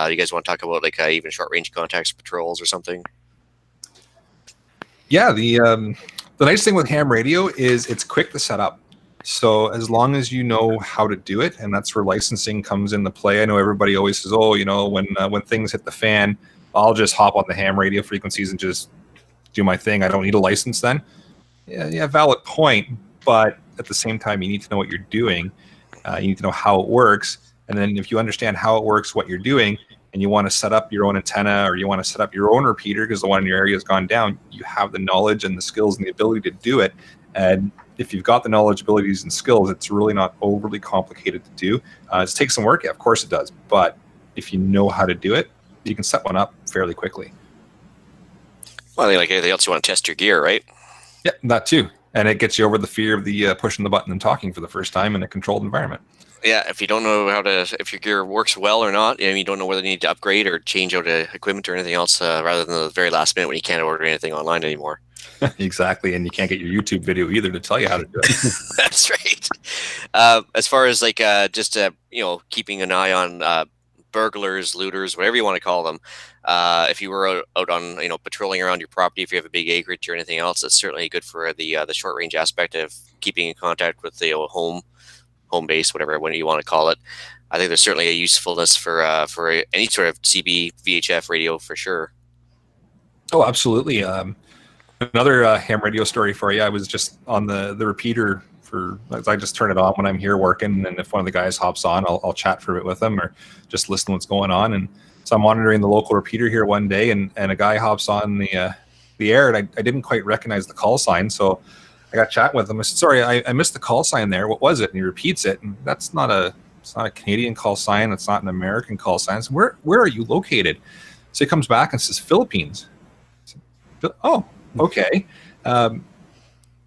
You guys want to talk about like even short-range contacts, patrols, or something? Yeah, the nice thing with ham radio is it's quick to set up. So as long as you know how to do it, and that's where licensing comes into play. I know everybody always says, oh, when things hit the fan, I'll just hop on the ham radio frequencies and just do my thing. I don't need a license then. Yeah, valid point. But at the same time, you need to know what you're doing. You need to know how it works. And then if you understand how it works, what you're doing, and you want to set up your own antenna or you want to set up your own repeater because the one in your area has gone down, you have the knowledge and the skills and the ability to do it. And if you've got the knowledge, abilities, and skills, it's really not overly complicated to do. It takes some work, yeah, of course it does, but if you know how to do it, you can set one up fairly quickly. Well, like anything else, you want to test your gear, right? Yeah, that too. And it gets you over the fear of the pushing the button and talking for the first time in a controlled environment. Yeah, if you don't know if your gear works well or not, you don't know whether you need to upgrade or change out equipment or anything else, rather than the very last minute when you can't order anything online anymore. Exactly, and you can't get your YouTube video either to tell you how to do it. That's right. As far as like just keeping an eye on burglars, looters, whatever you want to call them, if you were out on patrolling around your property, if you have a big acreage or anything else, that's certainly good for the short range aspect of keeping in contact with the home base, whatever you want to call it. I think there's certainly a usefulness for any sort of CB VHF radio for sure. Oh, absolutely. Another ham radio story for you. I was just on the repeater I just turn it on when I'm here working, and if one of the guys hops on, I'll chat for a bit with them or just listen to what's going on. And so I'm monitoring the local repeater here one day, and a guy hops on the air, and I didn't quite recognize the call sign, so I got chatting with him. I said, "Sorry, I missed the call sign there. What was it?" And he repeats it, and it's not a Canadian call sign. It's not an American call sign. So where are you located? So he comes back and says, "Philippines." I said, "Oh, okay.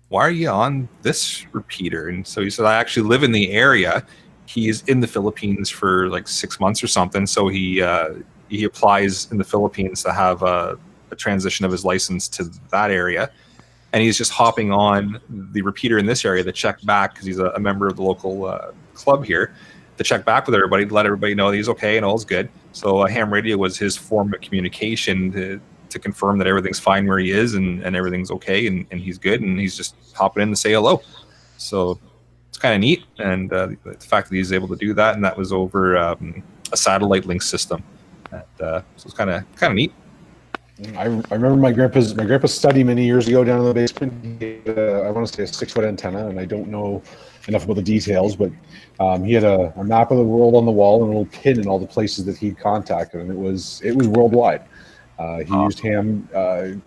Why are you on this repeater?" And so he said, "I actually live in the area." He is in the Philippines for like 6 months or something. So he applies in the Philippines to have a transition of his license to that area. And he's just hopping on the repeater in this area to check back, because he's a member of the local club here, to check back with everybody, to let everybody know that he's okay and all's good. So ham radio was his form of communication to confirm that everything's fine where he is and everything's okay and he's good, and he's just hopping in to say hello. So it's kind of neat, and the fact that he's able to do that, and that was over a satellite link system. So it's kind of neat. I remember my grandpa's study many years ago down in the basement. He had I want to say a 6-foot antenna, and I don't know enough about the details, but he had a map of the world on the wall and a little pin in all the places that he'd contacted, and it was worldwide. He used ham to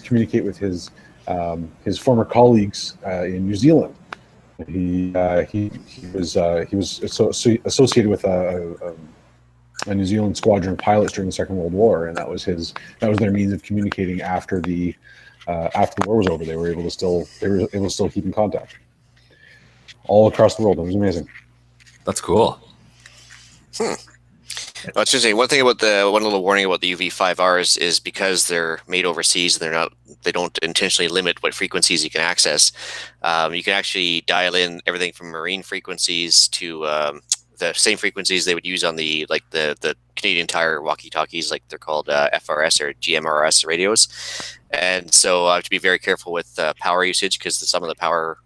communicate with his former colleagues in New Zealand. He was associated with a New Zealand squadron of pilots during the Second World War, and that was their means of communicating after the war was over. They were able to still keep in contact all across the world. It was amazing. That's cool. Well, it's interesting. One little warning about the UV5Rs is because they're made overseas, they don't intentionally limit what frequencies you can access. You can actually dial in everything from marine frequencies to the same frequencies they would use on the Canadian Tire walkie-talkies, like they're called FRS or GMRS radios. And so I have to be very careful with power usage, because some of the power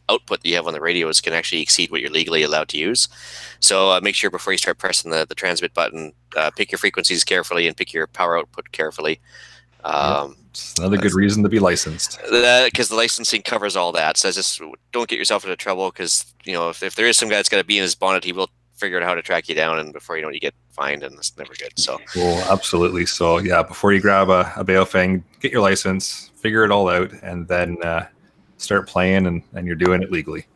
output that you have on the radios can actually exceed what you're legally allowed to use. So make sure before you start pressing the transmit button, pick your frequencies carefully and pick your power output carefully. It's another good reason to be licensed. Because the licensing covers all that. So just don't get yourself into trouble, because if there is some guy that's got to be in his bonnet, he will figure out how to track you down, and before you know it, you get fined, and that's never good. So cool, absolutely. So yeah, before you grab a Baofeng, get your license, figure it all out, and then start playing, and you're doing it legally.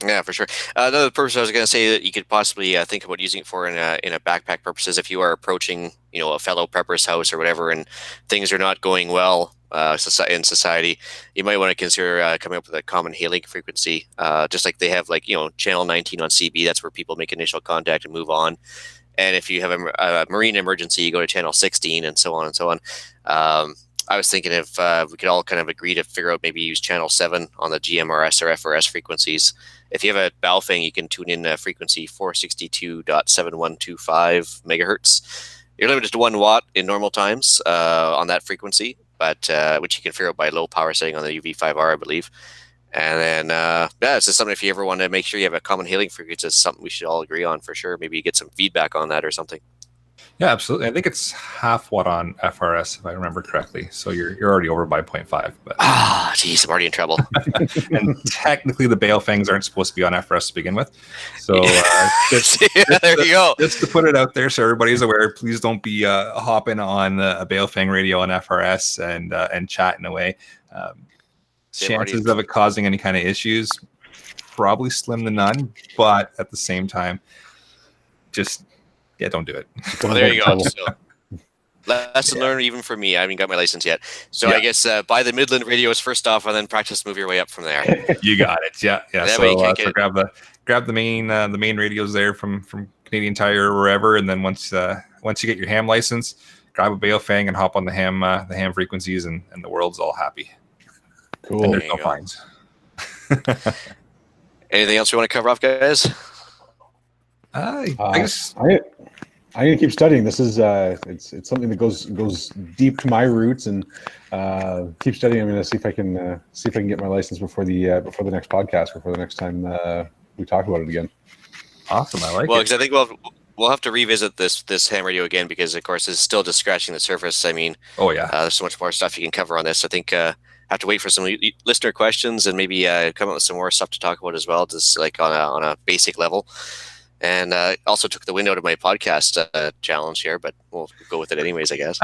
Yeah, for sure. Another purpose I was going to say that you could possibly think about using it for in a backpack purposes, if you are approaching a fellow prepper's house or whatever, and things are not going well in society, you might want to consider coming up with a common hailing frequency, just like they have channel 19 on CB. That's where people make initial contact and move on. And if you have a marine emergency, you go to channel 16, and so on and so on. I was thinking if we could all kind of agree to figure out maybe use channel 7 on the GMRS or FRS frequencies. If you have a Baofeng, you can tune in frequency 462.7125 megahertz. You're limited to 1 watt in normal times on that frequency, but which you can figure out by low power setting on the UV5R, I believe. And then, it's just something if you ever want to make sure you have a common hailing frequency, it's something we should all agree on for sure. Maybe you get some feedback on that or something. Yeah, absolutely. I think it's half watt on FRS, if I remember correctly. So you're already over by 0.5. But geez, I'm already in trouble. And technically, the Baofengs aren't supposed to be on FRS to begin with. So there you go. Just to put it out there, so everybody's aware. Please don't be hopping on a Baofeng radio on FRS and chatting away. chances of it causing any kind of issues probably slim to none, but at the same time, just don't do it. Well, there you go. So, lesson learned even for me. I haven't got my license yet. So I guess buy the Midland radios first off, and then practice move your way up from there. You got it. Yeah. That So, way you can't so grab the main radios there from Canadian Tire or wherever, and then once you get your ham license, grab a Baofeng and hop on the ham frequencies, and the world's all happy. Cool. And there's no fines. Anything else you want to cover off, guys? I guess I'm gonna keep studying. This is it's something that goes deep to my roots, and keep studying. I'm gonna see if I can get my license before the next podcast, before the next time we talk about it again. Awesome. I like it. Well, because I think we'll have to revisit this ham radio again, because of course it's still just scratching the surface. I mean, there's so much more stuff you can cover on this. I think have to wait for some listener questions, and maybe come up with some more stuff to talk about as well, just like on a basic level. And also took the wind out of my podcast challenge here, but we'll go with it anyways, I guess.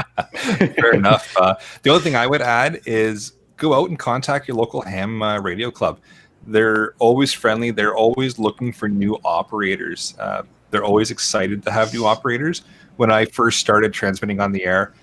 Fair enough. The only thing I would add is go out and contact your local ham radio club. They're always friendly. They're always looking for new operators. They're always excited to have new operators. When I first started transmitting on the air,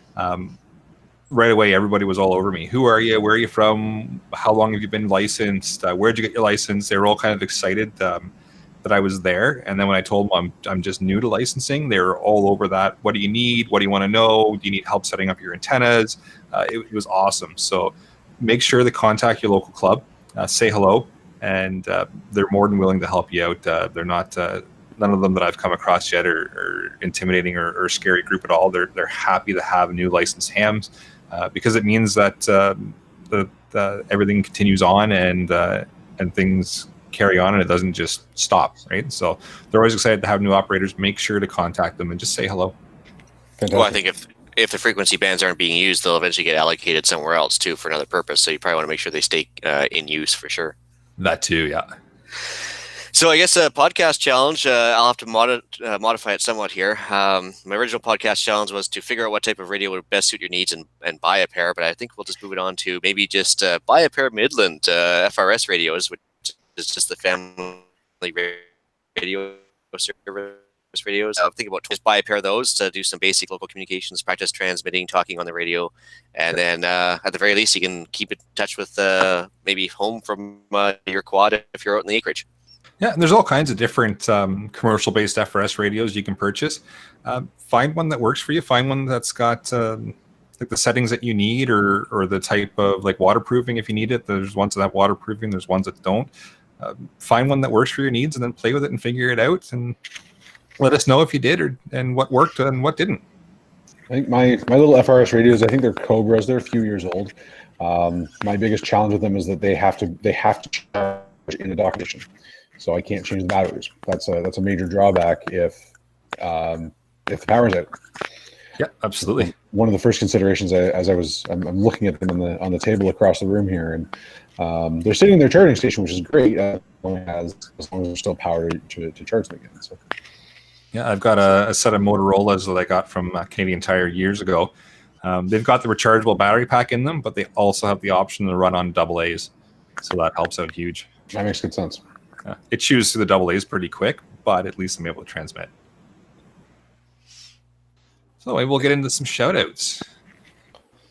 right away, everybody was all over me. Who are you? Where are you from? How long have you been licensed? Where'd you get your license? They were all kind of excited that I was there. And then when I told them I'm just new to licensing, they were all over that. What do you need? What do you want to know? Do you need help setting up your antennas? It was awesome. So make sure to contact your local club, say hello, and they're more than willing to help you out. They're not none of them that I've come across yet are intimidating or scary group at all. They're happy to have new licensed hams because it means that everything continues on and things carry on, and it doesn't just stop, right? So they're always excited to have new operators. Make sure to contact them and just say hello. Fantastic. Well, I think if the frequency bands aren't being used, they'll eventually get allocated somewhere else too for another purpose. So you probably want to make sure they stay in use for sure. That too, yeah. So I guess a podcast challenge, I'll have to modify it somewhat here. My original podcast challenge was to figure out what type of radio would best suit your needs and buy a pair, but I think we'll just move it on to maybe just buy a pair of Midland FRS radios, which is just the family radio service radios. I'm thinking about just buy a pair of those to do some basic local communications, practice transmitting, talking on the radio, and then at the very least you can keep in touch with maybe home from your quad if you're out in the acreage. Yeah, and there's all kinds of different commercial-based FRS radios you can purchase. Find one that works for you. Find one that's got like the settings that you need, or the type of like waterproofing if you need it. There's ones that have waterproofing. There's ones that don't. Find one that works for your needs, and then play with it and figure it out. And let us know if you did, and what worked and what didn't. I think my little FRS radios, I think they're Cobras. They're a few years old. My biggest challenge with them is that they have to charge in a dock condition. So I can't change the batteries. That's a major drawback if the power's out. Yeah, absolutely. One of the first considerations I'm looking at them on the table across the room here, and they're sitting in their charging station, which is great as long as there's still power to charge them again. So. Yeah, I've got a set of Motorola's that I got from Canadian Tire years ago. They've got the rechargeable battery pack in them, but they also have the option to run on AA's, so that helps out huge. That makes good sense. It chews through the AA's pretty quick, but at least I'm able to transmit. So maybe we'll get into some shout-outs.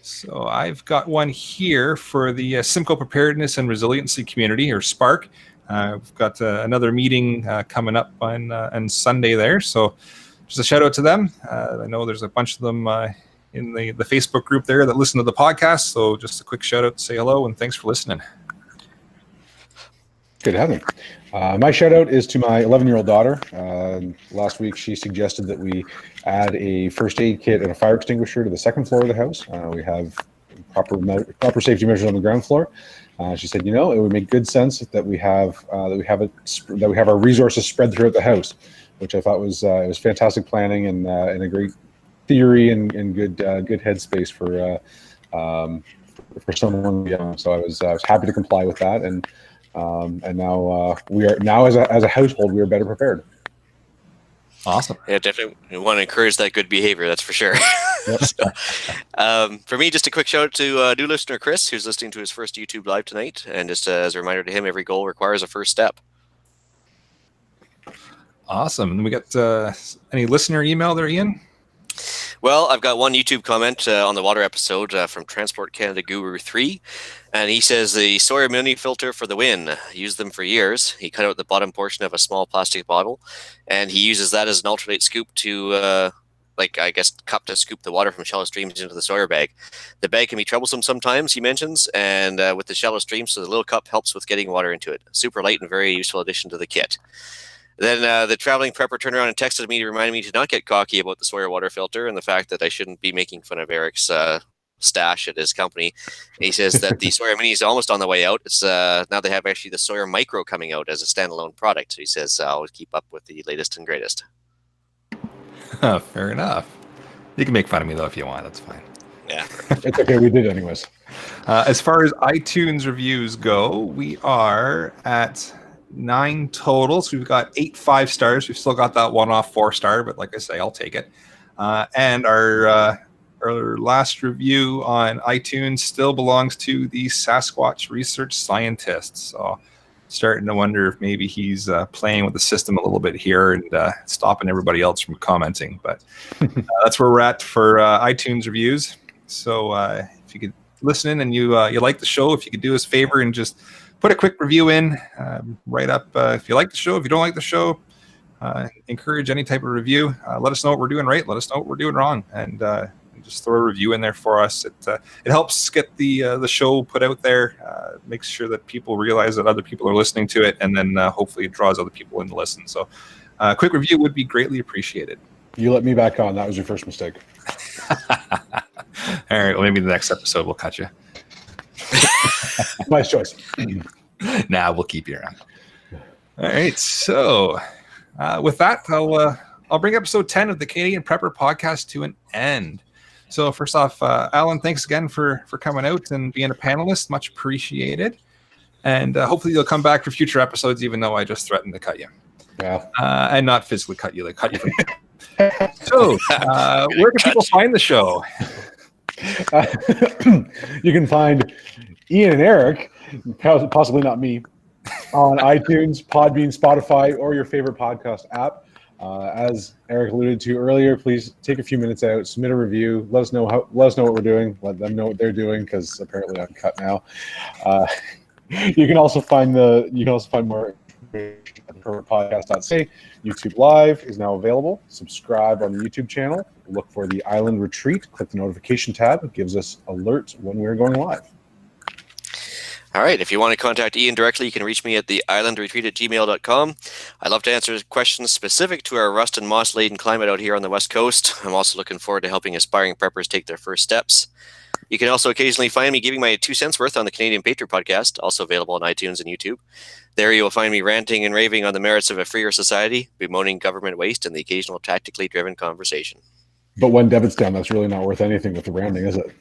So I've got one here for the Simcoe Preparedness and Resiliency Community, or SPARC. We've got another meeting coming up on Sunday there, so just a shout-out to them. I know there's a bunch of them in the Facebook group there that listen to the podcast, so just a quick shout-out to say hello, and thanks for listening. Good to have me. My shout out is to my 11-year-old daughter. Last week, she suggested that we add a first aid kit and a fire extinguisher to the second floor of the house. We have proper safety measures on the ground floor. She said, it would make good sense that we have our resources spread throughout the house, which I thought was fantastic planning and a great theory and good headspace for someone young. So I was happy to comply with that, and now we are as a household we are better prepared. Awesome. Yeah, definitely want to encourage that good behavior. That's for sure. Yep. For me, just a quick shout out to new listener Chris, who's listening to his first YouTube live tonight. And just as a reminder to him, every goal requires a first step. Awesome. And we got any listener email there, Ian? Well, I've got one YouTube comment on the water episode from Transport Canada Guru 3, and he says the Sawyer mini filter for the win. Used them for years. He cut out the bottom portion of a small plastic bottle, and he uses that as an alternate scoop to, cup to scoop the water from shallow streams into the Sawyer bag. The bag can be troublesome sometimes, he mentions, and with the shallow streams, so the little cup helps with getting water into it. Super light and very useful addition to the kit. Then the traveling prepper turned around and texted me to remind me to not get cocky about the Sawyer water filter and the fact that I shouldn't be making fun of Eric's stash at his company. And he says that the Sawyer Mini is almost on the way out. It's now they have actually the Sawyer Micro coming out as a standalone product. So he says I'll keep up with the latest and greatest. Fair enough. You can make fun of me though if you want. That's fine. Yeah, It's okay. We did anyways. As far as iTunes reviews go, we are at 9 total. So we've got 8 5-stars. We've still got that one off 4-star, but like I say, I'll take it. And our last review on iTunes still belongs to the Sasquatch research scientist. So starting to wonder if maybe he's playing with the system a little bit here and stopping everybody else from commenting. But that's where we're at for iTunes reviews. So if you could listen in and you like the show, if you could do us a favor and just put a quick review in, write up if you like the show. If you don't like the show, encourage any type of review. Let us know what we're doing right. Let us know what we're doing wrong, and just throw a review in there for us. It helps get the show put out there. Makes sure that people realize that other people are listening to it, and then hopefully it draws other people in to listen. So, a quick review would be greatly appreciated. You let me back on. That was your first mistake. All right. Well, maybe the next episode we'll cut you. Nice choice. Nah, we'll keep you around. All right. So, with that, I'll bring episode 10 of the Canadian Prepper Podcast to an end. So, first off, Alan, thanks again for coming out and being a panelist. Much appreciated. And hopefully you'll come back for future episodes, even though I just threatened to cut you. Yeah. And not physically cut you, like cut you from. So, where can people find the show? You can find Ian and Eric, possibly not me, on iTunes, Podbean, Spotify, or your favorite podcast app. As Eric alluded to earlier, please take a few minutes out, submit a review, let us know what we're doing, let them know what they're doing, because apparently I'm cut now. You can also find more at preparedness.ca. YouTube Live is now available. Subscribe on the YouTube channel. Look for the Island Retreat. Click the notification tab. It gives us alerts when we're going live. All right. If you want to contact Ian directly, you can reach me at theislandretreat@gmail.com. I'd love to answer questions specific to our rust and moss-laden climate out here on the West Coast. I'm also looking forward to helping aspiring preppers take their first steps. You can also occasionally find me giving my 2 cents worth on the Canadian Patriot Podcast, also available on iTunes and YouTube. There you will find me ranting and raving on the merits of a freer society, bemoaning government waste, and the occasional tactically driven conversation. But when debit's down, that's really not worth anything with the rounding, is it?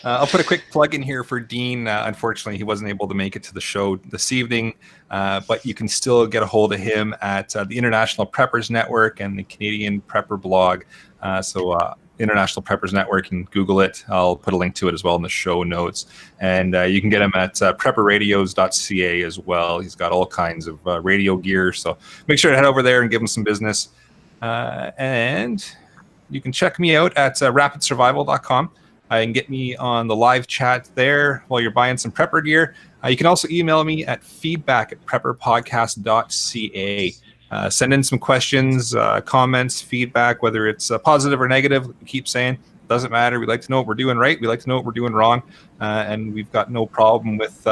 I'll put a quick plug in here for Dean. Unfortunately, he wasn't able to make it to the show this evening, but you can still get a hold of him at the International Preppers Network and the Canadian Prepper blog. International Preppers Network, and Google it. I'll put a link to it as well in the show notes. And you can get him at prepperradios.ca as well. He's got all kinds of radio gear. So make sure to head over there and give him some business. And you can check me out at rapidsurvival.com. You can get me on the live chat there while you're buying some prepper gear. You can also email me at feedback@prepperpodcast.ca. Send in some questions, comments, feedback, whether it's positive or negative. Keep saying, doesn't matter. We like to know what we're doing right. We like to know what we're doing wrong. And we've got no problem with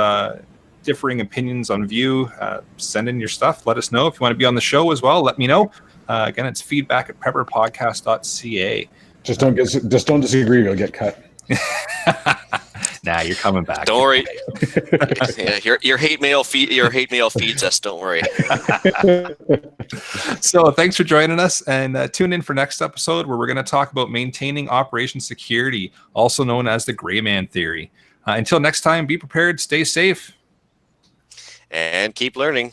differing opinions on view. Send in your stuff. Let us know. If you want to be on the show as well, let me know. Again, it's feedback@prepperpodcast.ca. Just don't disagree. You'll get cut. Nah, you're coming back. Don't worry. Yeah, your hate mail feeds us. Don't worry. So thanks for joining us, and tune in for next episode where we're going to talk about maintaining operation security, also known as the gray man theory. Until next time, be prepared, stay safe, and keep learning.